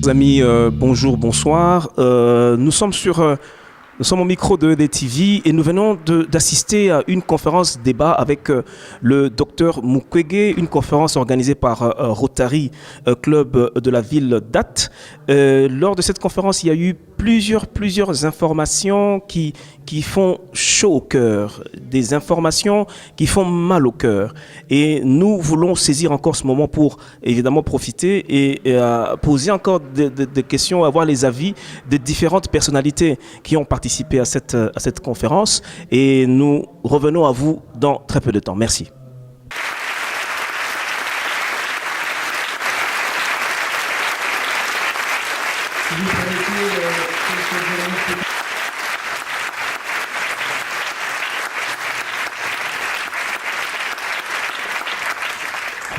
Chers amis, bonjour, bonsoir. Nous sommes au micro de DTV et nous venons d'assister à une conférence débat avec le docteur Mukwege, une conférence organisée par Rotary Club de la ville d'Ath. Lors de cette conférence, il y a eu plusieurs informations qui font chaud au cœur, des informations qui font mal au cœur. Et nous voulons saisir encore ce moment pour évidemment profiter et poser encore des questions, avoir les avis de différentes personnalités qui ont participé à cette conférence. Et nous revenons à vous dans très peu de temps. Merci.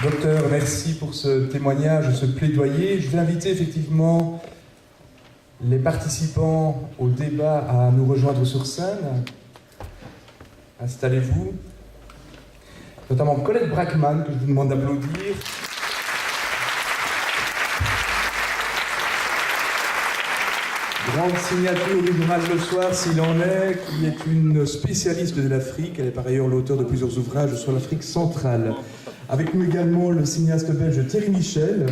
Docteur, merci pour ce témoignage, ce plaidoyer. Je vais inviter effectivement les participants au débat à nous rejoindre sur scène. Installez-vous. Notamment Colette Brackman, que je vous demande d'applaudir. Grande signature du journal Le Soir, s'il en est, qui est une spécialiste de l'Afrique. Elle est par ailleurs l'auteur de plusieurs ouvrages sur l'Afrique centrale. Avec nous également le cinéaste belge Thierry Michel.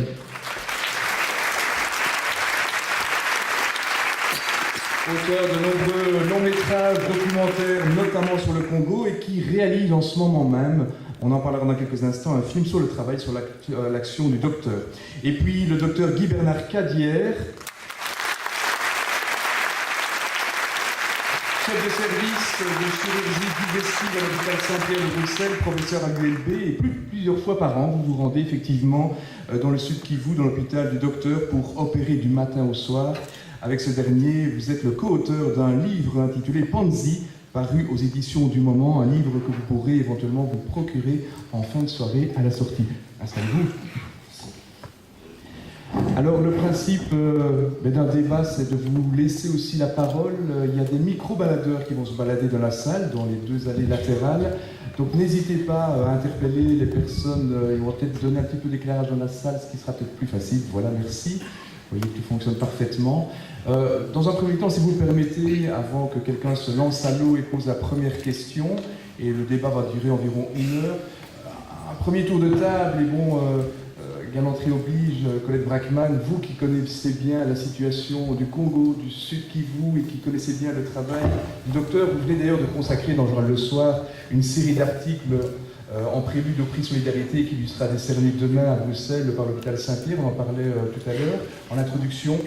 Auteur de nombreux longs métrages documentaires, notamment sur le Congo, et qui réalise en ce moment même, on en parlera dans quelques instants, un film sur le travail, sur l'action du docteur. Et puis le docteur Guy Bernard Cadière, chef de service de chirurgie digestive à l'hôpital Saint-Pierre de Bruxelles, professeur à l'ULB, et plusieurs fois par an, vous vous rendez effectivement dans le Sud Kivu, dans l'hôpital du docteur, pour opérer du matin au soir. Avec ce dernier, vous êtes le co-auteur d'un livre intitulé Panzi, paru aux éditions du Moment, un livre que vous pourrez éventuellement vous procurer en fin de soirée à la sortie. Installez-vous. Alors le principe d'un débat, c'est de vous laisser aussi la parole. Il y a des micro-baladeurs qui vont se balader dans la salle, dans les deux allées latérales. Donc n'hésitez pas à interpeller les personnes, ils vont peut-être donner un petit peu d'éclairage dans la salle, ce qui sera peut-être plus facile. Voilà, merci. Vous voyez que tout fonctionne parfaitement. Dans un premier temps, si vous le permettez, avant que quelqu'un se lance à l'eau et pose la première question, et le débat va durer environ 1 heure, un premier tour de table, et bon... galanterie oblige, Colette Brackman, vous qui connaissez bien la situation du Congo, du Sud Kivu et qui connaissez bien le travail du docteur, vous venez d'ailleurs de consacrer dans le journal Le Soir une série d'articles en prélude au prix Solidarité qui lui sera décerné demain à Bruxelles par l'hôpital Saint-Pierre, on en parlait tout à l'heure. En introduction,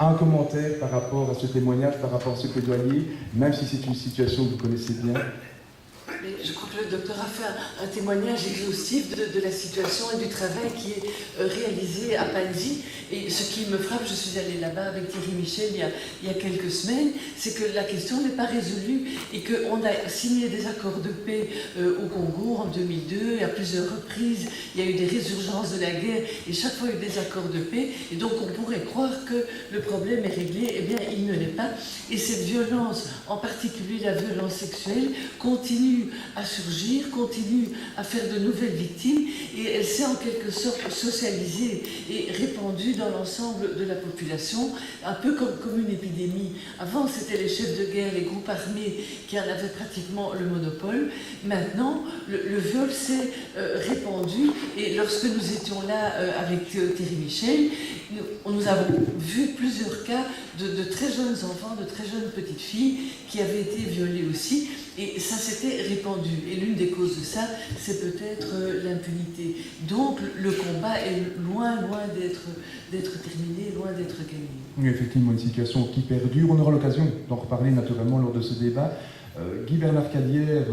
un commentaire par rapport à ce témoignage, par rapport à ce plaidoyer, même si c'est une situation que vous connaissez bien. Mais je crois que le docteur a fait un témoignage exhaustif de la situation et du travail qui est réalisé à Panzi. Et ce qui me frappe, je suis allée là-bas avec Thierry Michel il y a quelques semaines, c'est que la question n'est pas résolue et qu'on a signé des accords de paix au Congo en 2002 et à plusieurs reprises. Il y a eu des résurgences de la guerre et chaque fois il y a eu des accords de paix. Et donc on pourrait croire que le problème est réglé. Eh bien, il ne l'est pas. Et cette violence, en particulier la violence sexuelle, continue à surgir, continue à faire de nouvelles victimes et elle s'est en quelque sorte socialisée et répandue dans l'ensemble de la population, un peu comme une épidémie. Avant, c'était les chefs de guerre, les groupes armés qui en avaient pratiquement le monopole. Maintenant, le viol s'est répandu et lorsque nous étions là avec Thierry Michel, nous avons vu plusieurs cas de très jeunes enfants, de très jeunes petites filles qui avaient été violées aussi. Et ça s'était répandu. Et l'une des causes de ça, c'est peut-être l'impunité. Donc le combat est loin d'être terminé, loin d'être gagné. Oui, effectivement, une situation qui perdure. On aura l'occasion d'en reparler naturellement lors de ce débat. Guy Bernard Cadière,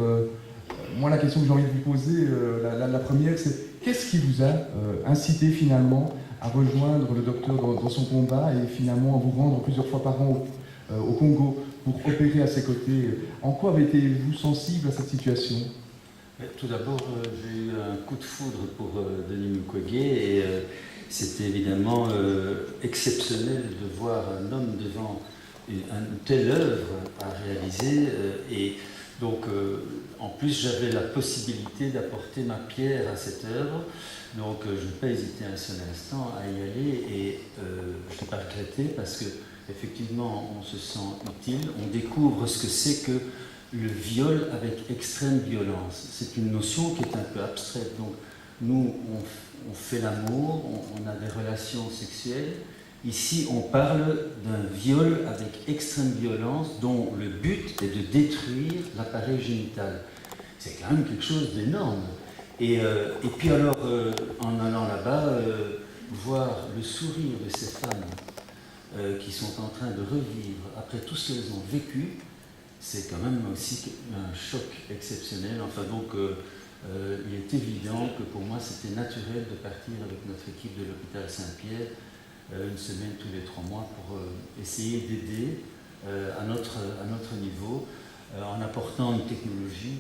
moi la question que j'ai envie de vous poser, la première, c'est qu'est-ce qui vous a incité finalement à rejoindre le docteur dans son combat et finalement à vous rendre plusieurs fois par an au Congo pour opérer à ses côtés. En quoi avez-vous sensible à cette situation ? Tout d'abord, j'ai eu un coup de foudre pour Denis Mukwege et c'était évidemment exceptionnel de voir un homme devant une telle œuvre à réaliser. Et donc, en plus, j'avais la possibilité d'apporter ma pierre à cette œuvre. Donc, je n'ai pas hésité un seul instant à y aller et je n'ai pas regretté parce que effectivement, on se sent utile, on découvre ce que c'est que le viol avec extrême violence. C'est une notion qui est un peu abstraite. Donc, nous, on fait l'amour, on a des relations sexuelles. Ici, on parle d'un viol avec extrême violence dont le but est de détruire l'appareil génital. C'est quand même quelque chose d'énorme. Et puis alors, en allant là-bas, voir le sourire de ces femmes qui sont en train de revivre après tout ce qu'elles ont vécu, c'est quand même aussi un choc exceptionnel. Enfin donc, il est évident que pour moi, c'était naturel de partir avec notre équipe de l'hôpital Saint-Pierre une semaine tous les 3 mois pour essayer d'aider à notre niveau, en apportant une technologie,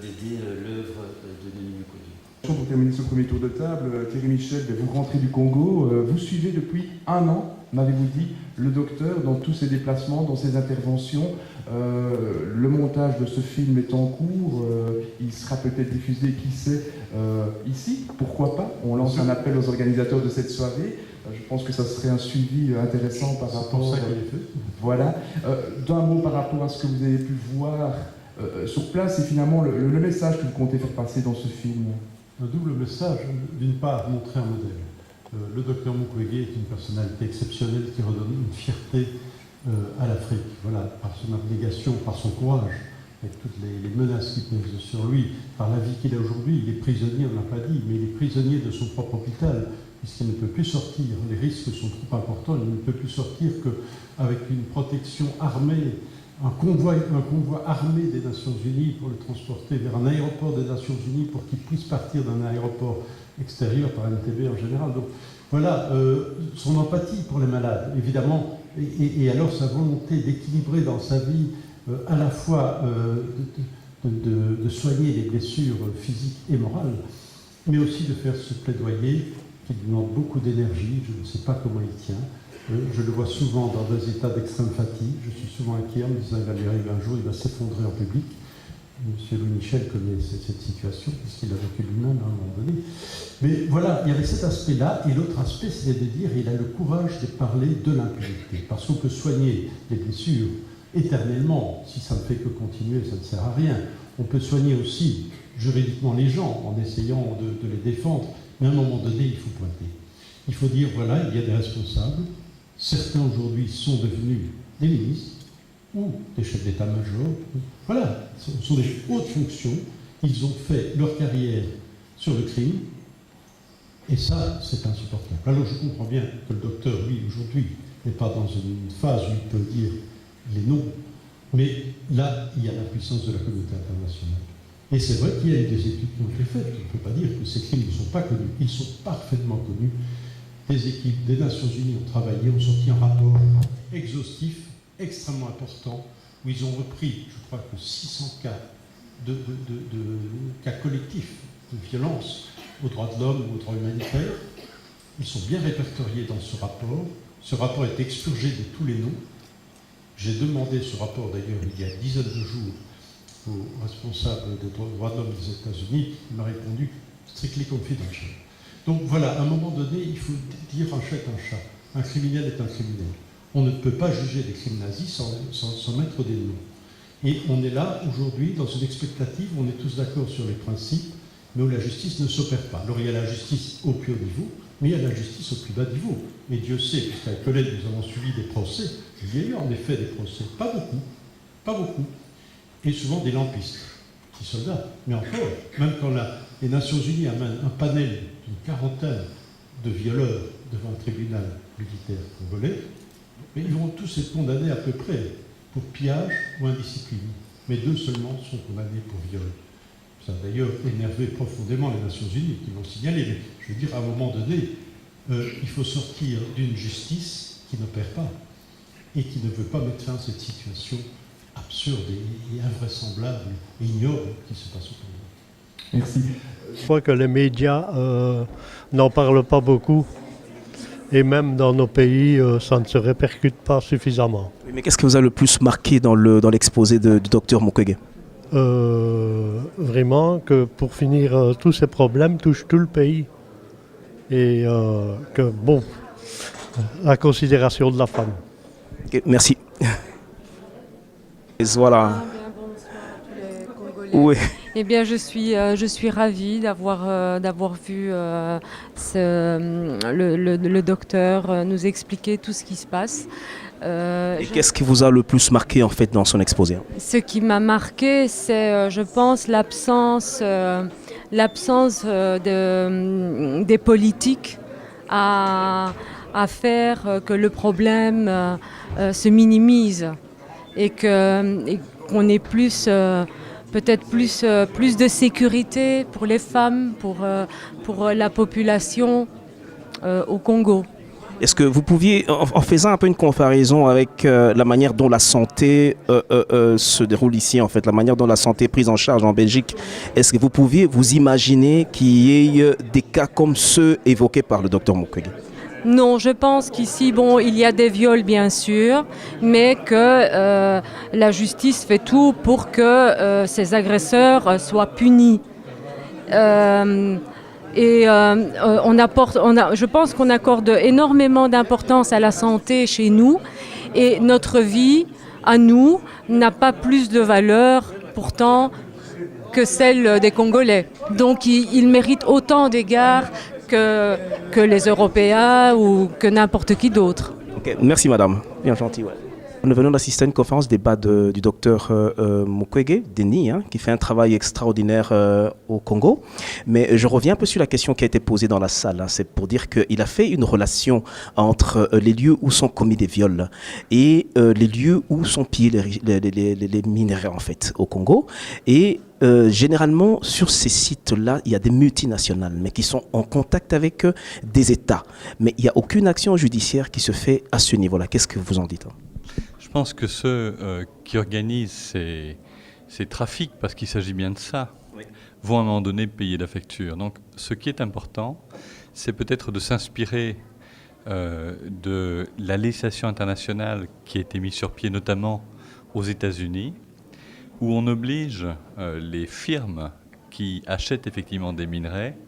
d'aider l'œuvre de Denis Mukwege. Pour terminer ce premier tour de table, Thierry Michel, vous rentrez du Congo, vous suivez depuis 1 an, m'avez-vous dit, le docteur dans tous ses déplacements, dans ses interventions. Le montage de ce film est en cours, il sera peut-être diffusé, qui sait, ici, pourquoi pas. On lance un appel aux organisateurs de cette soirée. Je pense que ça serait un suivi intéressant par rapport... C'est pour ça qu'il est fait. Voilà. D'un mot par rapport à ce que vous avez pu voir sur place et finalement le message que vous comptez faire passer dans ce film. Un double message. D'une part, montrer un modèle. Le docteur Mukwege est une personnalité exceptionnelle qui redonne une fierté à l'Afrique. Voilà, par son abnégation, par son courage, avec toutes les menaces qui pèsent sur lui, par la vie qu'il a aujourd'hui. Il est prisonnier, on n'a pas dit, mais il est prisonnier de son propre hôpital, puisqu'il ne peut plus sortir. Les risques sont trop importants, il ne peut plus sortir qu'avec une protection armée, un convoi armé des Nations Unies pour le transporter vers un aéroport des Nations Unies pour qu'il puisse partir d'un aéroport extérieur par NTB en général. Donc voilà, son empathie pour les malades, évidemment, et alors sa volonté d'équilibrer dans sa vie à la fois de soigner les blessures physiques et morales, mais aussi de faire ce plaidoyer qui demande beaucoup d'énergie. Je ne sais pas comment il tient. Je le vois souvent dans des états d'extrême fatigue. Je suis souvent inquiet en me disant qu'il va lui arriver un jour, il va s'effondrer en public. Monsieur Louis Michel connaît cette situation, puisqu'il l'a vécu lui-même à un moment donné. Mais voilà, il y avait cet aspect-là, et l'autre aspect, c'était de dire qu'il a le courage de parler de l'impunité. Parce qu'on peut soigner les blessures éternellement, si ça ne fait que continuer, ça ne sert à rien. On peut soigner aussi juridiquement les gens en essayant de les défendre, mais à un moment donné, il faut pointer. Il faut dire, voilà, il y a des responsables. Certains aujourd'hui sont devenus des ministres ou des chefs d'état-major. Voilà, ce sont des hautes fonctions. Ils ont fait leur carrière sur le crime. Et ça, c'est insupportable. Alors je comprends bien que le docteur, lui, aujourd'hui, n'est pas dans une phase où il peut dire les noms. Mais là, il y a la puissance de la communauté internationale. Et c'est vrai qu'il y a eu des études qui ont été faites. On ne peut pas dire que ces crimes ne sont pas connus. Ils sont parfaitement connus. Les équipes des Nations Unies ont travaillé, ont sorti un rapport exhaustif, extrêmement important, où ils ont repris, je crois que 600 cas de cas collectifs de violence aux droits de l'homme ou aux droits humanitaires. Ils sont bien répertoriés dans ce rapport. Ce rapport est expurgé de tous les noms. J'ai demandé ce rapport d'ailleurs il y a une dizaine de jours au responsable des droits de l'homme des États-Unis. Il m'a répondu strictly confidential. Donc voilà, à un moment donné, il faut dire un chat est un chat. Un criminel est un criminel. On ne peut pas juger des crimes nazis sans mettre des noms. Et on est là, aujourd'hui, dans une expectative où on est tous d'accord sur les principes, mais où la justice ne s'opère pas. Alors il y a la justice au plus haut niveau, mais il y a la justice au plus bas niveau. Et Dieu sait, puisqu'avec collègue, nous avons suivi des procès. Il y a eu en effet des procès. Pas beaucoup. Et souvent des lampistes, petits soldats. Mais encore, même quand les Nations Unies amènent un panel d'une quarantaine de violeurs devant un tribunal militaire congolais, mais ils vont tous être condamnés à peu près pour pillage ou indiscipline. Mais 2 seulement sont condamnés pour viol. Ça a d'ailleurs énervé profondément les Nations Unies qui l'ont signalé. Mais je veux dire, à un moment donné, il faut sortir d'une justice qui n'opère pas et qui ne veut pas mettre fin à cette situation absurde et invraisemblable et ignoble qui se passe au Congo. Merci. Je crois que les médias n'en parlent pas beaucoup. et même dans nos pays, ça ne se répercute pas suffisamment. Oui, mais qu'est-ce qui vous a le plus marqué dans l'exposé du docteur Mukwege? Vraiment que pour finir, tous ces problèmes touchent tout le pays. Et que, bon, la considération de la femme. Ok, merci. Et voilà. Bonsoir à tous les Congolais. Oui. Eh bien, je suis ravie d'avoir vu le docteur nous expliquer tout ce qui se passe. Et qu'est-ce qui vous a le plus marqué en fait dans son exposé? Ce qui m'a marqué, c'est, je pense, l'absence des politiques à faire que le problème se minimise et qu'on ait peut-être plus de sécurité pour les femmes, pour la population au Congo. Est-ce que vous pouviez, en faisant un peu une comparaison avec la manière dont la santé se déroule ici, en fait, la manière dont la santé est prise en charge en Belgique, est-ce que vous pouviez vous imaginer qu'il y ait des cas comme ceux évoqués par le docteur Mukwege? Non, je pense qu'ici, bon, il y a des viols bien sûr, mais que la justice fait tout pour que ces agresseurs soient punis. Je pense qu'on accorde énormément d'importance à la santé chez nous et notre vie, à nous, n'a pas plus de valeur pourtant que celle des Congolais. Donc ils méritent autant d'égards que les Européens ou que n'importe qui d'autre. Okay, merci madame, bien gentil. Ouais. Nous venons d'assister à une conférence débat du docteur Mukwege, Denis, qui fait un travail extraordinaire au Congo. Mais je reviens un peu sur la question qui a été posée dans la salle. C'est pour dire qu'il a fait une relation entre les lieux où sont commis des viols et les lieux où sont pillés les minerais en fait au Congo. Et généralement, sur ces sites-là, il y a des multinationales, mais qui sont en contact avec des États. Mais il n'y a aucune action judiciaire qui se fait à ce niveau-là. Qu'est-ce que vous en dites? Je pense que ceux qui organisent ces trafics, parce qu'il s'agit bien de ça, oui, vont à un moment donné payer la facture. Donc ce qui est important, c'est peut-être de s'inspirer de la législation internationale qui a été mise sur pied notamment aux États-Unis, où on oblige les firmes qui achètent effectivement des minerais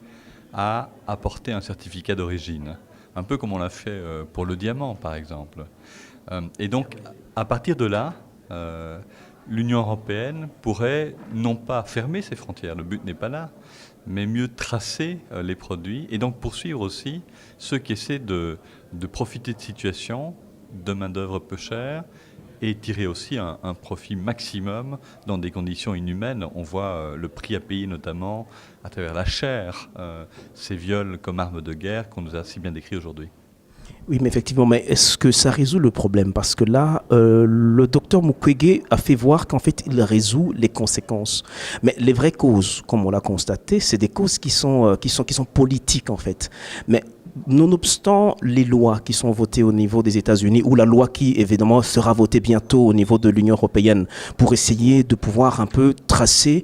à apporter un certificat d'origine, un peu comme on l'a fait pour le diamant par exemple. Et donc, à partir de là, l'Union européenne pourrait non pas fermer ses frontières, le but n'est pas là, mais mieux tracer les produits et donc poursuivre aussi ceux qui essaient de profiter de situations de main-d'œuvre peu chère et tirer aussi un profit maximum dans des conditions inhumaines. On voit le prix à payer notamment à travers la chair, ces viols comme armes de guerre qu'on nous a si bien décrits aujourd'hui. Oui, mais effectivement, mais est-ce que ça résout le problème? Parce que là, le docteur Mukwege a fait voir qu'en fait, il résout les conséquences. Mais les vraies causes, comme on l'a constaté, c'est des causes qui sont politiques, en fait. Mais nonobstant les lois qui sont votées au niveau des États-Unis, ou la loi qui, évidemment, sera votée bientôt au niveau de l'Union européenne, pour essayer de pouvoir un peu tracer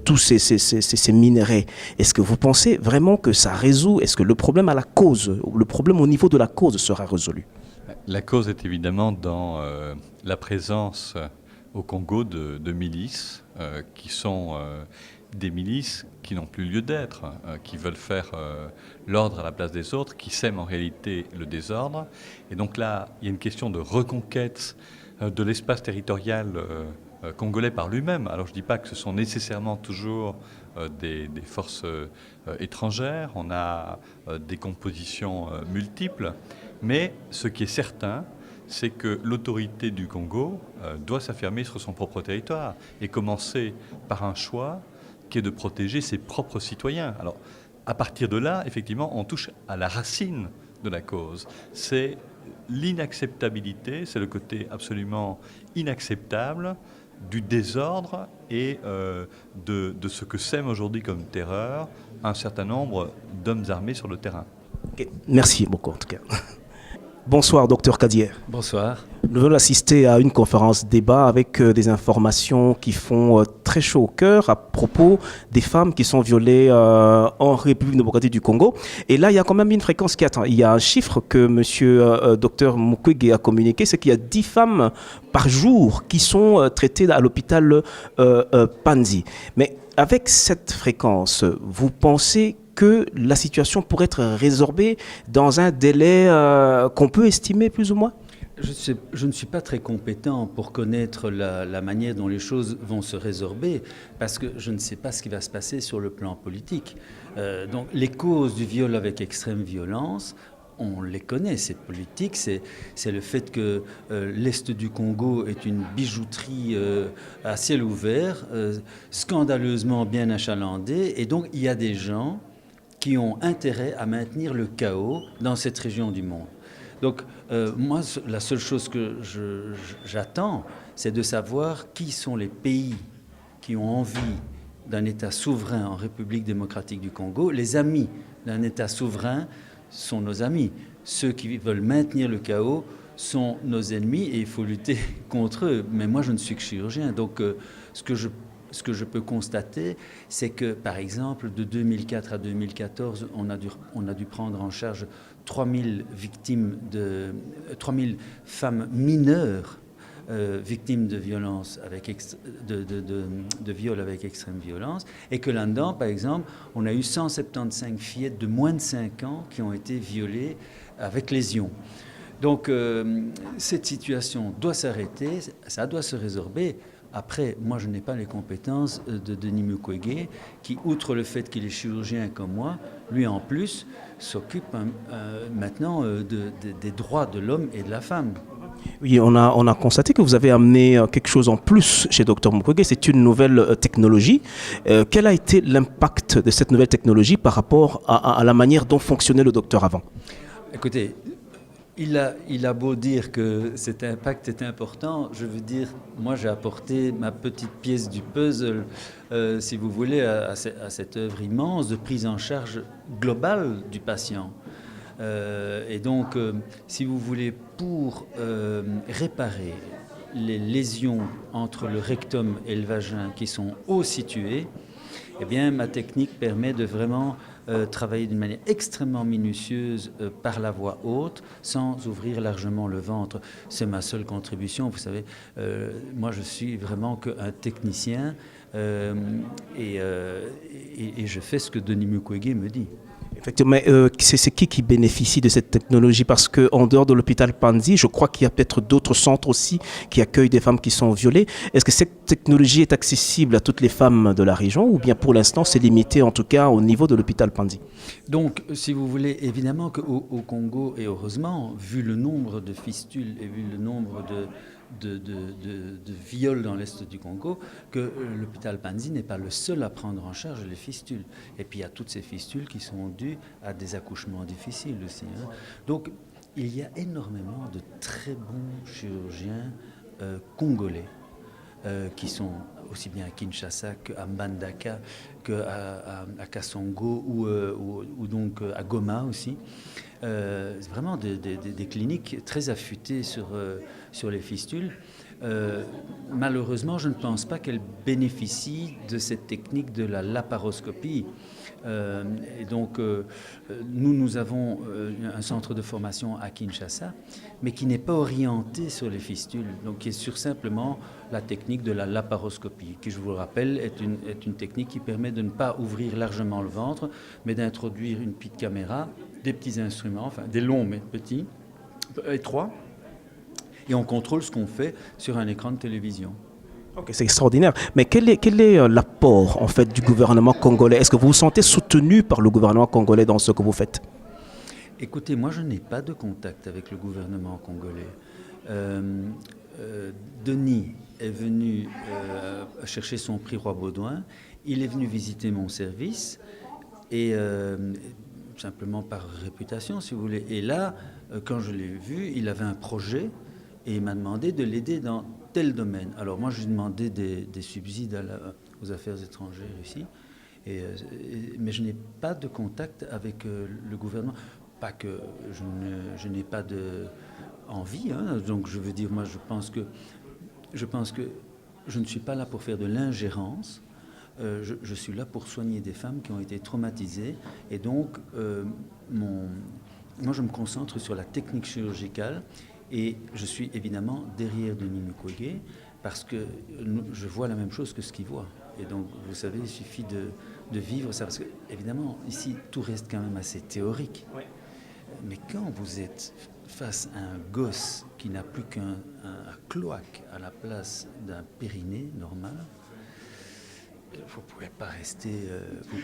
tous ces minerais, est-ce que vous pensez vraiment que ça résout? Est-ce que le problème à la cause, le problème au niveau de la cause sera résolu? La cause est évidemment dans la présence au Congo de milices qui sont des milices qui n'ont plus lieu d'être, qui veulent faire l'ordre à la place des autres, qui sèment en réalité le désordre. Et donc là, il y a une question de reconquête de l'espace territorial congolais par lui-même. Alors je ne dis pas que ce sont nécessairement toujours des forces étrangères, on a des compositions multiples, mais ce qui est certain, c'est que l'autorité du Congo doit s'affirmer sur son propre territoire et commencer par un choix qui est de protéger ses propres citoyens. Alors, à partir de là, effectivement, on touche à la racine de la cause. C'est l'inacceptabilité, c'est le côté absolument inacceptable du désordre et de ce que sème aujourd'hui comme terreur un certain nombre d'hommes armés sur le terrain. Okay. Merci beaucoup, en tout cas. Bonsoir, docteur Kadier. Bonsoir. Nous venons d'assister à une conférence débat avec des informations qui font très chaud au cœur à propos des femmes qui sont violées en République démocratique du Congo. Et là, il y a quand même une fréquence qui attend. Il y a un chiffre que monsieur docteur Mukwege a communiqué, c'est qu'il y a 10 femmes par jour qui sont traitées à l'hôpital Panzi. Mais avec cette fréquence, vous pensez que la situation pourrait être résorbée dans un délai qu'on peut estimer plus ou moins? Je ne suis pas très compétent pour connaître la manière dont les choses vont se résorber, parce que je ne sais pas ce qui va se passer sur le plan politique. Donc les causes du viol avec extrême violence, on les connaît, c'est politique, c'est le fait que l'Est du Congo est une bijouterie à ciel ouvert, scandaleusement bien achalandée, et donc il y a des gens qui ont intérêt à maintenir le chaos dans cette région du monde. Donc moi, la seule chose que j'attends, c'est de savoir qui sont les pays qui ont envie d'un État souverain en République démocratique du Congo. Les amis d'un État souverain sont nos amis. Ceux qui veulent maintenir le chaos sont nos ennemis et il faut lutter contre eux. Mais moi, je ne suis que chirurgien. Donc ce que je peux constater, c'est que, par exemple, de 2004 à 2014, on a dû prendre en charge 3000 femmes mineures victimes de violences de viol avec extrême violence, et que là-dedans, par exemple, on a eu 175 fillettes de moins de 5 ans qui ont été violées avec lésion. Donc cette situation doit s'arrêter, ça doit se résorber. Après, moi, je n'ai pas les compétences de Denis Mukwege, qui, outre le fait qu'il est chirurgien comme moi, lui, en plus, s'occupe maintenant des droits de l'homme et de la femme. Oui, on a constaté que vous avez amené quelque chose en plus chez Dr Mukwege, c'est une nouvelle technologie. Quel a été l'impact de cette nouvelle technologie par rapport à la manière dont fonctionnait le docteur avant? Écoutez, il a beau dire que cet impact est important, je veux dire, moi j'ai apporté ma petite pièce du puzzle, si vous voulez, à cette œuvre immense de prise en charge globale du patient. Et donc, si vous voulez, pour réparer les lésions entre le rectum et le vagin qui sont haut situées, eh bien, ma technique permet de vraiment travailler d'une manière extrêmement minutieuse par la voie haute, sans ouvrir largement le ventre. C'est ma seule contribution. Vous savez, moi, je suis vraiment qu'un technicien et je fais ce que Denis Mukwege me dit. Effectivement, mais c'est qui bénéficie de cette technologie? Parce qu'en dehors de l'hôpital Panzi, je crois qu'il y a peut-être d'autres centres aussi qui accueillent des femmes qui sont violées. Est-ce que cette technologie est accessible à toutes les femmes de la région, ou bien pour l'instant c'est limité en tout cas au niveau de l'hôpital Panzi? Donc, si vous voulez, évidemment qu'au Congo, et heureusement, vu le nombre de fistules et vu le nombre de viols dans l'Est du Congo, que l'hôpital Panzi n'est pas le seul à prendre en charge les fistules. Et puis il y a toutes ces fistules qui sont dues à des accouchements difficiles aussi. Hein. Donc il y a énormément de très bons chirurgiens congolais qui sont aussi bien à Kinshasa qu'à Mbandaka, qu'à Kasongo ou donc à Goma aussi. C'est vraiment des cliniques très affûtées sur les fistules. Malheureusement, je ne pense pas qu'elles bénéficient de cette technique de la laparoscopie. Et donc, nous avons un centre de formation à Kinshasa, mais qui n'est pas orienté sur les fistules, donc qui est sur simplement la technique de la laparoscopie, qui, je vous le rappelle, est une technique qui permet de ne pas ouvrir largement le ventre, mais d'introduire une petite caméra, des petits instruments, enfin des longs mais petits, étroits, et on contrôle ce qu'on fait sur un écran de télévision. Okay, c'est extraordinaire. Mais quel est l'apport en fait du gouvernement congolais? Est-ce que vous vous sentez soutenu par le gouvernement congolais dans ce que vous faites? Écoutez, moi je n'ai pas de contact avec le gouvernement congolais. Denis est venu chercher son prix Roi Baudouin. Il est venu visiter mon service et simplement par réputation, si vous voulez. Et là, quand je l'ai vu, il avait un projet et il m'a demandé de l'aider dans tel domaine. Alors moi, je lui ai demandé des subsides aux affaires étrangères ici, mais je n'ai pas de contact avec le gouvernement. pas que je n'ai pas envie, hein. Donc je veux dire, moi je pense que je ne suis pas là pour faire de l'ingérence. Je suis là pour soigner des femmes qui ont été traumatisées. Et donc, moi, je me concentre sur la technique chirurgicale. Et je suis évidemment derrière Denis Mukwege parce que je vois la même chose que ce qu'il voit. Et donc, vous savez, il suffit de vivre ça. Parce que, évidemment, ici, tout reste quand même assez théorique. Oui. Mais quand vous êtes face à un gosse qui n'a plus qu'un cloaque à la place d'un périnée normal, vous ne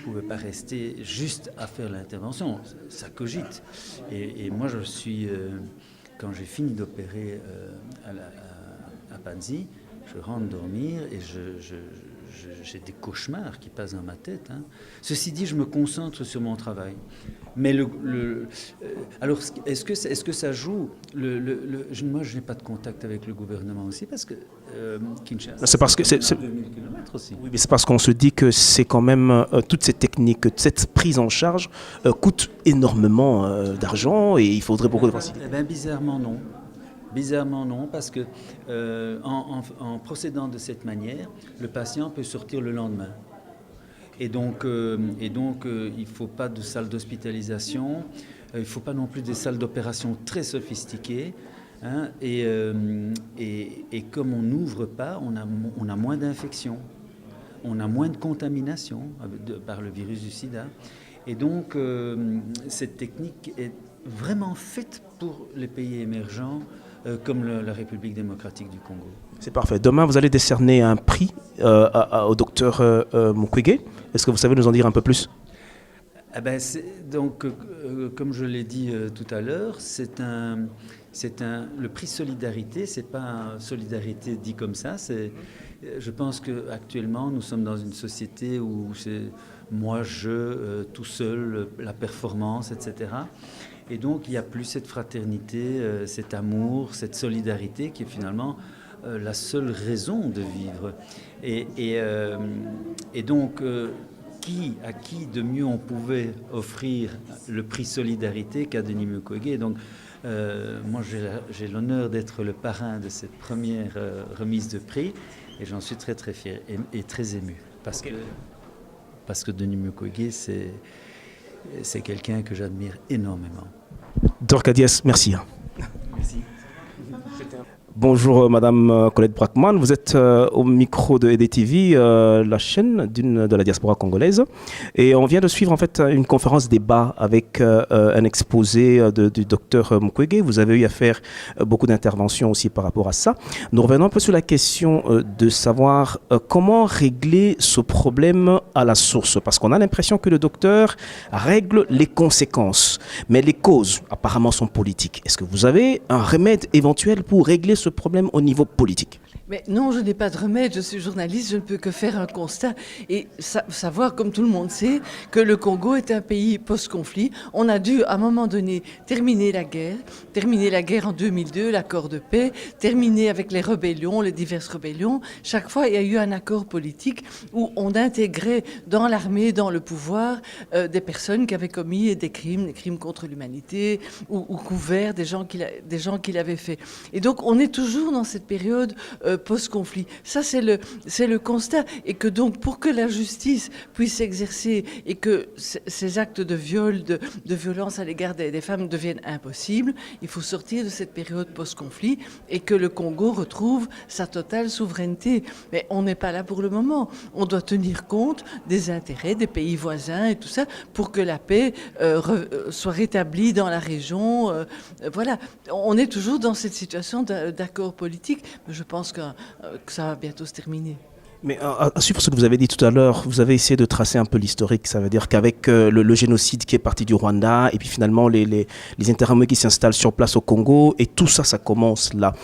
pouvez pas rester juste à faire l'intervention. Ça cogite. Et moi, je suis, quand j'ai fini d'opérer à Panzi, je rentre dormir et j'ai des cauchemars qui passent dans ma tête. Hein. Ceci dit, je me concentre sur mon travail. Mais alors, est-ce que ça joue moi, je n'ai pas de contact avec le gouvernement aussi, parce que Kinshasa, c'est parce que c'est 2000 km aussi. Oui, mais c'est parce qu'on se dit que c'est quand même toutes ces techniques, cette prise en charge coûte énormément d'argent et il faudrait beaucoup de facilité. Eh bien, bizarrement non. Bizarrement non, parce que en procédant de cette manière, le patient peut sortir le lendemain. Et donc, il ne faut pas de salle d'hospitalisation, il ne faut pas non plus des salles d'opération très sophistiquées. Hein, et comme on n'ouvre pas, on a moins d'infections, on a moins de contamination par le virus du sida. Et donc, cette technique est vraiment faite pour les pays émergents comme la République démocratique du Congo. C'est parfait. Demain, vous allez décerner un prix au docteur Mukwege. Est-ce que vous savez nous en dire un peu plus ? Donc, comme je l'ai dit tout à l'heure, le prix Solidarité, c'est pas Solidarité dit comme ça. Je pense qu'actuellement, nous sommes dans une société où c'est moi, tout seul, la performance, etc. Et donc, il n'y a plus cette fraternité, cet amour, cette solidarité qui est finalement la seule raison de vivre. Et donc, à qui de mieux on pouvait offrir le prix Solidarité qu'à Denis Mukwege. Donc, moi, j'ai l'honneur d'être le parrain de cette première remise de prix et j'en suis très, très fier et très ému. Parce que Denis Mukwege, c'est quelqu'un que j'admire énormément. Dorcas, merci. Merci. Bonjour Madame Colette Brackman, vous êtes au micro de EDTV, la chaîne de la diaspora congolaise, et on vient de suivre en fait une conférence débat avec un exposé du docteur Mukwege. Vous avez eu à faire beaucoup d'interventions aussi par rapport à ça. Nous revenons un peu sur la question de savoir comment régler ce problème à la source, parce qu'on a l'impression que le docteur règle les conséquences, mais les causes apparemment sont politiques. Est-ce que vous avez un remède éventuel pour régler ce problème au niveau politique? Mais non, je n'ai pas de remède, je suis journaliste, je ne peux que faire un constat et savoir, comme tout le monde sait, que le Congo est un pays post-conflit. On a dû, à un moment donné, terminer la guerre en 2002, l'accord de paix, terminer avec les rébellions, les diverses rébellions. Chaque fois, il y a eu un accord politique où on intégrait dans l'armée, dans le pouvoir, des personnes qui avaient commis des crimes contre l'humanité ou couvert des gens qui l'avaient fait. Et donc, on est toujours dans cette période post-conflit. Ça, c'est le constat. Et que donc, pour que la justice puisse s'exercer et que ces actes de viol, de violence à l'égard des femmes deviennent impossibles, il faut sortir de cette période post-conflit et que le Congo retrouve sa totale souveraineté. Mais on n'est pas là pour le moment. On doit tenir compte des intérêts des pays voisins et tout ça pour que la paix soit rétablie dans la région. Voilà. On est toujours dans cette situation d'accord politique, mais je pense que ça va bientôt se terminer. Mais à suivre ce que vous avez dit tout à l'heure, vous avez essayé de tracer un peu l'historique. Ça veut dire qu'avec le génocide qui est parti du Rwanda et puis finalement les interarmées qui s'installent sur place au Congo et tout ça, ça commence là.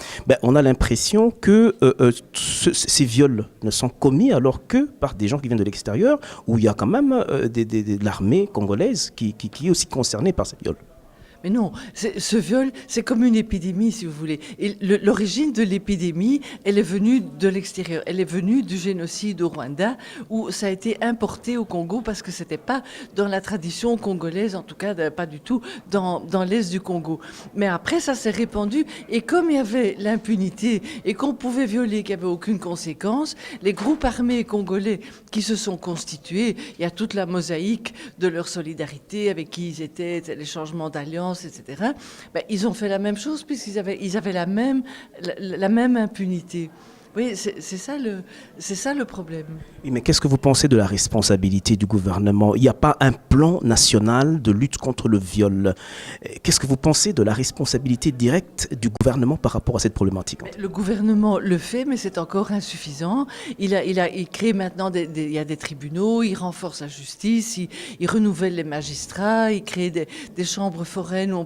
On a l'impression que ces viols ne sont commis alors que par des gens qui viennent de l'extérieur où il y a quand même de l'armée congolaise qui est aussi concernée par ces viols. Mais non, ce viol, c'est comme une épidémie, si vous voulez. Et l'origine de l'épidémie, elle est venue de l'extérieur. Elle est venue du génocide au Rwanda, où ça a été importé au Congo parce que c'était pas dans la tradition congolaise, en tout cas pas du tout dans l'est du Congo. Mais après, ça s'est répandu. Et comme il y avait l'impunité et qu'on pouvait violer, qu'il n'y avait aucune conséquence, les groupes armés congolais qui se sont constitués, il y a toute la mosaïque de leur solidarité, avec qui ils étaient, les changements d'alliance, etc. Ben, ils ont fait la même chose puisqu'ils avaient la même impunité. Oui, c'est ça le problème. Oui, mais qu'est-ce que vous pensez de la responsabilité du gouvernement? Il n'y a pas un plan national de lutte contre le viol. Qu'est-ce que vous pensez de la responsabilité directe du gouvernement par rapport à cette problématique? Le gouvernement le fait, mais c'est encore insuffisant. Il crée maintenant il y a des tribunaux, il renforce la justice, il renouvelle les magistrats, il crée des chambres foraines où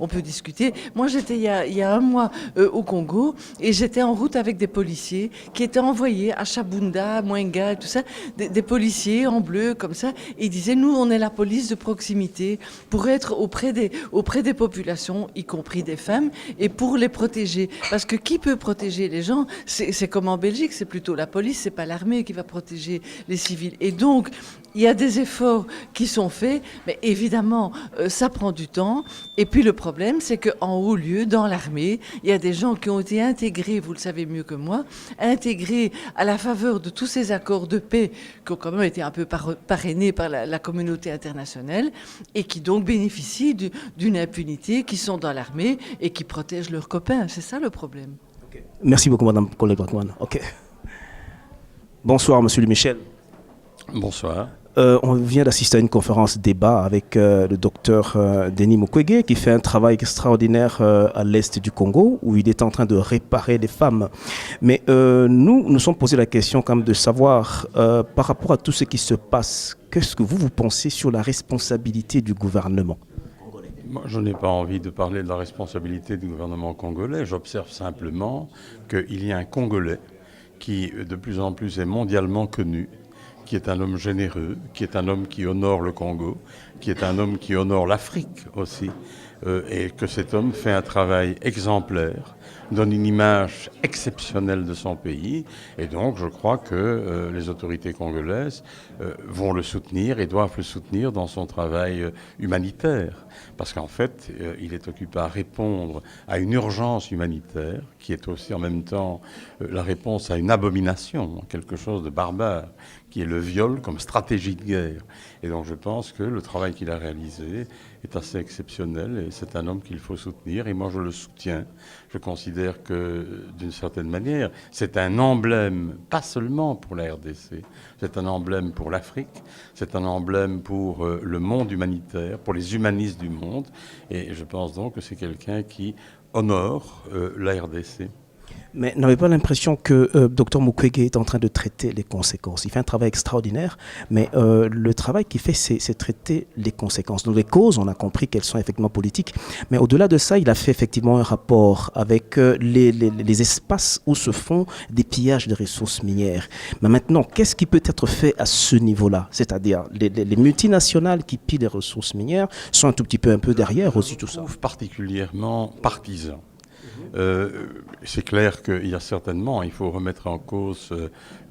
on peut discuter. Moi, j'étais il y a un mois au Congo et j'étais en route avec des policiers qui étaient envoyés à Chabunda, à Mwenga, tout ça, des policiers en bleu comme ça, et ils disaient nous on est la police de proximité pour être auprès des populations, y compris des femmes, et pour les protéger. Parce que qui peut protéger les gens? C'est comme en Belgique, c'est plutôt la police, c'est pas l'armée qui va protéger les civils. Et donc il y a des efforts qui sont faits, mais évidemment, ça prend du temps. Et puis le problème, c'est qu'en haut lieu, dans l'armée, il y a des gens qui ont été intégrés, vous le savez mieux que moi, intégrés à la faveur de tous ces accords de paix qui ont quand même été un peu parrainés par la communauté internationale et qui donc bénéficient d'une impunité, qui sont dans l'armée et qui protègent leurs copains. C'est ça le problème. Okay. Merci beaucoup, Madame Collet-Brackman. Okay. Bonsoir, Monsieur Louis Michel. Bonsoir. On vient d'assister à une conférence débat avec le docteur Denis Mukwege qui fait un travail extraordinaire à l'est du Congo où il est en train de réparer les femmes. Mais nous sommes posé la question quand même de savoir par rapport à tout ce qui se passe, qu'est-ce que vous pensez sur la responsabilité du gouvernement congolais? Moi, je n'ai pas envie de parler de la responsabilité du gouvernement congolais. J'observe simplement qu'il y a un Congolais qui de plus en plus est mondialement connu, qui est un homme généreux, qui est un homme qui honore le Congo, qui est un homme qui honore l'Afrique aussi, et que cet homme fait un travail exemplaire, donne une image exceptionnelle de son pays, et donc je crois que les autorités congolaises vont le soutenir et doivent le soutenir dans son travail humanitaire, parce qu'en fait, il est occupé à répondre à une urgence humanitaire, qui est aussi en même temps la réponse à une abomination, quelque chose de barbare, qui est le viol comme stratégie de guerre. Et donc je pense que le travail qu'il a réalisé est assez exceptionnel et c'est un homme qu'il faut soutenir et moi je le soutiens. Je considère que d'une certaine manière c'est un emblème, pas seulement pour la RDC, c'est un emblème pour l'Afrique, c'est un emblème pour le monde humanitaire, pour les humanistes du monde et je pense donc que c'est quelqu'un qui honore la RDC. Mais n'avez pas l'impression que Dr Mukwege est en train de traiter les conséquences? Il fait un travail extraordinaire, mais le travail qu'il fait, c'est traiter les conséquences. Donc les causes, on a compris qu'elles sont effectivement politiques, mais au-delà de ça, il a fait effectivement un rapport avec les espaces où se font des pillages de ressources minières. Mais maintenant, qu'est-ce qui peut être fait à ce niveau-là? C'est-à-dire les multinationales qui pillent les ressources minières sont un tout petit peu un peu derrière aussi tout ça. Je trouve particulièrement partisan. C'est clair qu'il y a certainement, il faut remettre en cause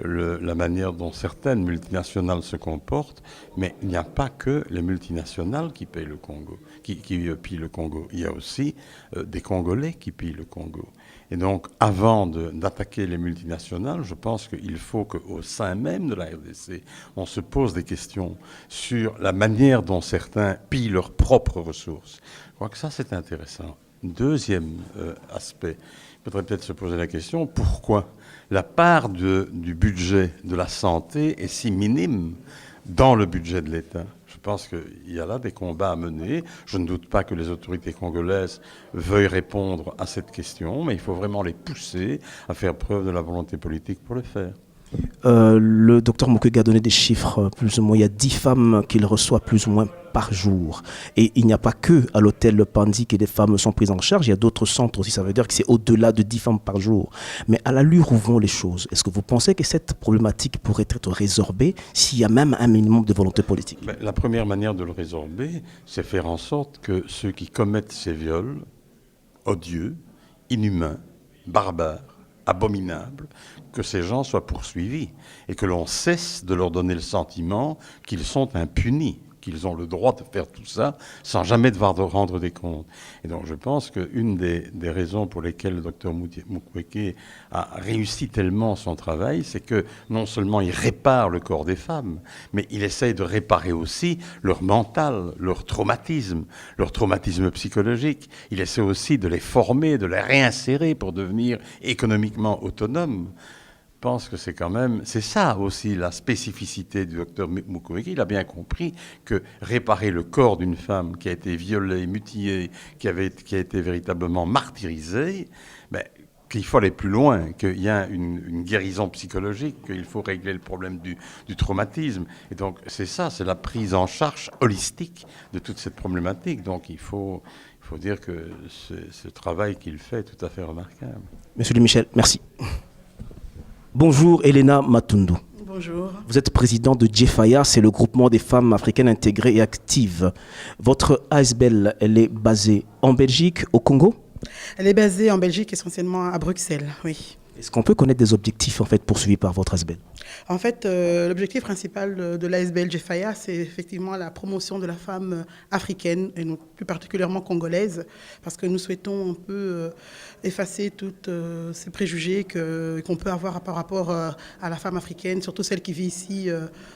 la manière dont certaines multinationales se comportent, mais il n'y a pas que les multinationales qui pillent le Congo, qui pillent le Congo. Il y a aussi des Congolais qui pillent le Congo. Et donc, avant d'attaquer les multinationales, je pense qu'il faut qu'au sein même de la RDC, on se pose des questions sur la manière dont certains pillent leurs propres ressources. Je crois que ça, c'est intéressant. Deuxième aspect, il faudrait peut-être se poser la question, pourquoi la part du budget de la santé est si minime dans le budget de l'État? Je pense qu'il y a là des combats à mener. Je ne doute pas que les autorités congolaises veuillent répondre à cette question, mais il faut vraiment les pousser à faire preuve de la volonté politique pour le faire. Le docteur Mukwege a donné des chiffres, plus ou moins. Il y a 10 femmes qu'il reçoit plus ou moins par jour. Et il n'y a pas que à l'hôtel Panzi que des femmes sont prises en charge. Il y a d'autres centres aussi. Ça veut dire que c'est au-delà de 10 femmes par jour. Mais à l'allure où vont les choses, est-ce que vous pensez que cette problématique pourrait être résorbée s'il y a même un minimum de volonté politique? La première manière de le résorber, c'est faire en sorte que ceux qui commettent ces viols odieux, inhumains, barbares, abominables, que ces gens soient poursuivis et que l'on cesse de leur donner le sentiment qu'ils sont impunis, qu'ils ont le droit de faire tout ça sans jamais devoir rendre des comptes. Et donc je pense qu'une des raisons pour lesquelles le docteur Mukwege a réussi tellement son travail, c'est que non seulement il répare le corps des femmes, mais il essaye de réparer aussi leur mental, leur traumatisme psychologique. Il essaie aussi de les former, de les réinsérer pour devenir économiquement autonomes. Je pense que c'est ça aussi la spécificité du docteur Mukwege. Il a bien compris que réparer le corps d'une femme qui a été violée, mutilée, qui a été véritablement martyrisée, qu'il faut aller plus loin, qu'il y a une guérison psychologique, qu'il faut régler le problème du traumatisme. Et donc c'est ça, c'est la prise en charge holistique de toute cette problématique. Donc il faut dire que ce travail qu'il fait est tout à fait remarquable. Monsieur Michel, merci. Bonjour Elena Matundu. Bonjour. Vous êtes président de Jefaya, c'est le groupement des femmes africaines intégrées et actives. Votre ASBL, elle est basée en Belgique, au Congo? Elle est basée en Belgique, essentiellement à Bruxelles, oui. Est-ce qu'on peut connaître des objectifs poursuivis par votre ASBL? En fait, l'objectif principal de l'ASBL Jefaya, c'est effectivement la promotion de la femme africaine, et non plus particulièrement congolaise, parce que nous souhaitons un peu effacer tous ces préjugés qu'on peut avoir par rapport à la femme africaine, surtout celle qui vit ici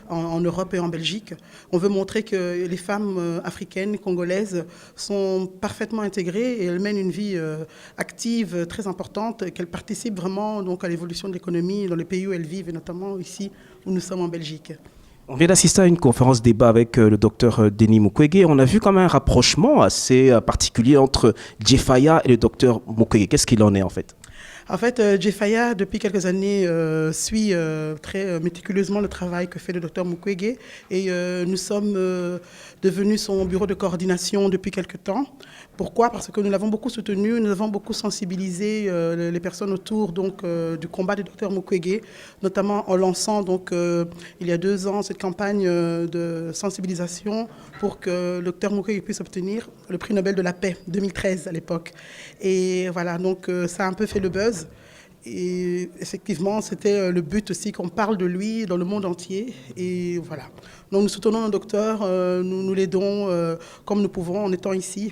en Europe et en Belgique. On veut montrer que les femmes africaines, congolaises, sont parfaitement intégrées et elles mènent une vie active très importante, qu'elles participent vraiment donc à l'évolution de l'économie dans les pays où elles vivent, et notamment ici où nous sommes en Belgique. On vient d'assister à une conférence débat avec le docteur Denis Mukwege. On a vu quand même un rapprochement assez particulier entre Jefaya et le docteur Mukwege. Qu'est-ce qu'il en est en fait? En fait, Jefaya, depuis quelques années, suit très méticuleusement le travail que fait le docteur Mukwege. Et nous sommes devenus son bureau de coordination depuis quelques temps. Pourquoi? Parce que nous l'avons beaucoup soutenu, nous avons beaucoup sensibilisé les personnes autour du combat du docteur Mukwege, notamment en lançant il y a 2 ans cette campagne de sensibilisation pour que le docteur Mukwege puisse obtenir le prix Nobel de la paix 2013 à l'époque. Et voilà, donc ça a un peu fait le buzz. Et effectivement, c'était le but aussi qu'on parle de lui dans le monde entier. Et voilà. Donc nous soutenons nos docteurs, nous l'aidons comme nous pouvons en étant ici,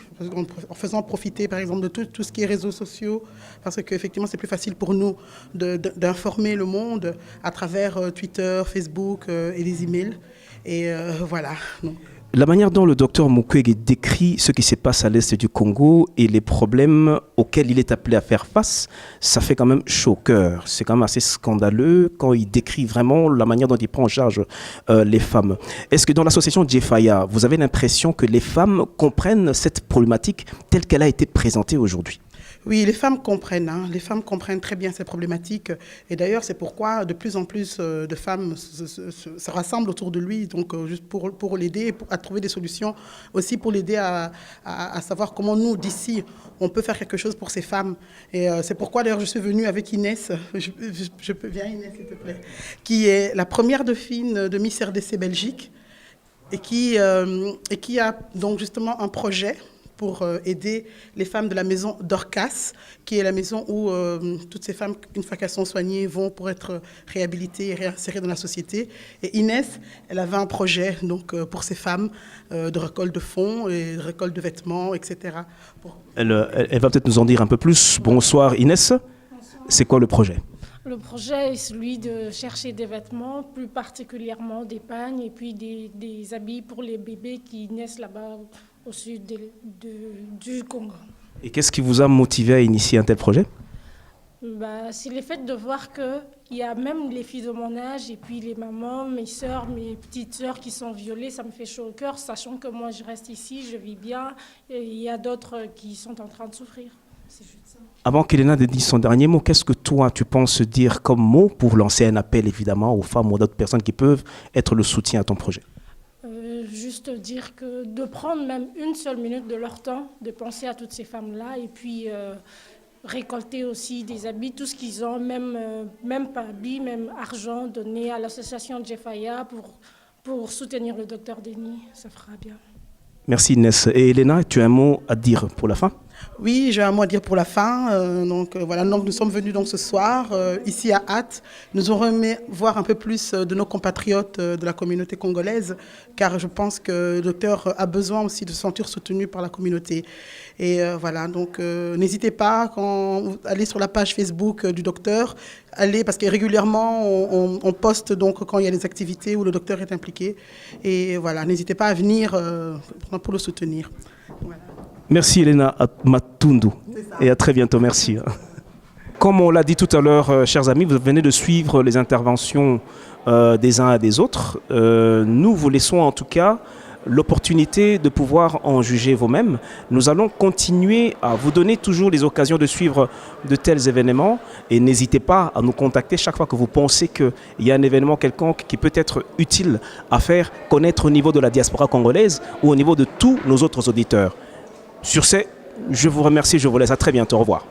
en faisant profiter par exemple de tout ce qui est réseaux sociaux, parce qu'effectivement c'est plus facile pour nous d'informer le monde à travers Twitter, Facebook et les emails. Et voilà. Donc. La manière dont le docteur Mukwege décrit ce qui se passe à l'est du Congo et les problèmes auxquels il est appelé à faire face, ça fait quand même chaud au cœur. C'est quand même assez scandaleux quand il décrit vraiment la manière dont il prend en charge les femmes. Est-ce que dans l'association Jefaya, vous avez l'impression que les femmes comprennent cette problématique telle qu'elle a été présentée aujourd'hui? Oui, les femmes comprennent. Les femmes comprennent très bien ces problématiques. Et d'ailleurs, c'est pourquoi de plus en plus de femmes se rassemblent autour de lui, donc juste pour l'aider, à trouver des solutions, aussi pour l'aider à savoir comment nous, d'ici, on peut faire quelque chose pour ces femmes. Et c'est pourquoi d'ailleurs je suis venue avec Inès, viens Inès s'il te plaît, qui est la première dauphine de Miss RDC Belgique et qui a donc justement un projet pour aider les femmes de la maison Dorcas, qui est la maison où toutes ces femmes, une fois qu'elles sont soignées, vont pour être réhabilitées et réinsérées dans la société. Et Inès, elle avait un projet pour ces femmes de récolte de fonds et de récolte de vêtements, etc. Elle va peut-être nous en dire un peu plus. Bonsoir Inès. Bonsoir. C'est quoi le projet? Le projet est celui de chercher des vêtements, plus particulièrement des pagnes et puis des habits pour les bébés qui naissent là-bas au sud du Congo. Et qu'est-ce qui vous a motivé à initier un tel projet? C'est le fait de voir qu'il y a même les filles de mon âge et puis les mamans, mes sœurs, mes petites sœurs qui sont violées. Ça me fait chaud au cœur, sachant que moi je reste ici, je vis bien et il y a d'autres qui sont en train de souffrir. Avant qu'Elena ne dise son dernier mot, qu'est-ce que toi, tu penses dire comme mot pour lancer un appel, évidemment, aux femmes ou d'autres personnes qui peuvent être le soutien à ton projet? Juste dire que de prendre même une seule minute de leur temps, de penser à toutes ces femmes-là, et puis récolter aussi des habits, tout ce qu'ils ont, même pas habits, même argent, donné à l'association Jefaya pour soutenir le docteur Denis, ça fera bien. Merci Inès. Et Elena, tu as un mot à dire pour la fin? Oui, j'ai un mot à dire pour la fin. Voilà, donc nous sommes venus donc ce soir ici à Ath. Nous aurons aimé voir un peu plus de nos compatriotes de la communauté congolaise, car je pense que le docteur a besoin aussi de se sentir soutenu par la communauté. Et voilà, donc n'hésitez pas, quand vous allez sur la page Facebook du docteur, allez, parce que régulièrement on poste donc quand il y a des activités où le docteur est impliqué. Et voilà, n'hésitez pas à venir pour le soutenir. Voilà. Merci Elena Matundu et à très bientôt, merci. Comme on l'a dit tout à l'heure, chers amis, vous venez de suivre les interventions des uns et des autres. Nous vous laissons en tout cas l'opportunité de pouvoir en juger vous-même. Nous allons continuer à vous donner toujours les occasions de suivre de tels événements et n'hésitez pas à nous contacter chaque fois que vous pensez qu'il y a un événement quelconque qui peut être utile à faire connaître au niveau de la diaspora congolaise ou au niveau de tous nos autres auditeurs. Sur ce, je vous remercie, je vous laisse à très bientôt. Au revoir.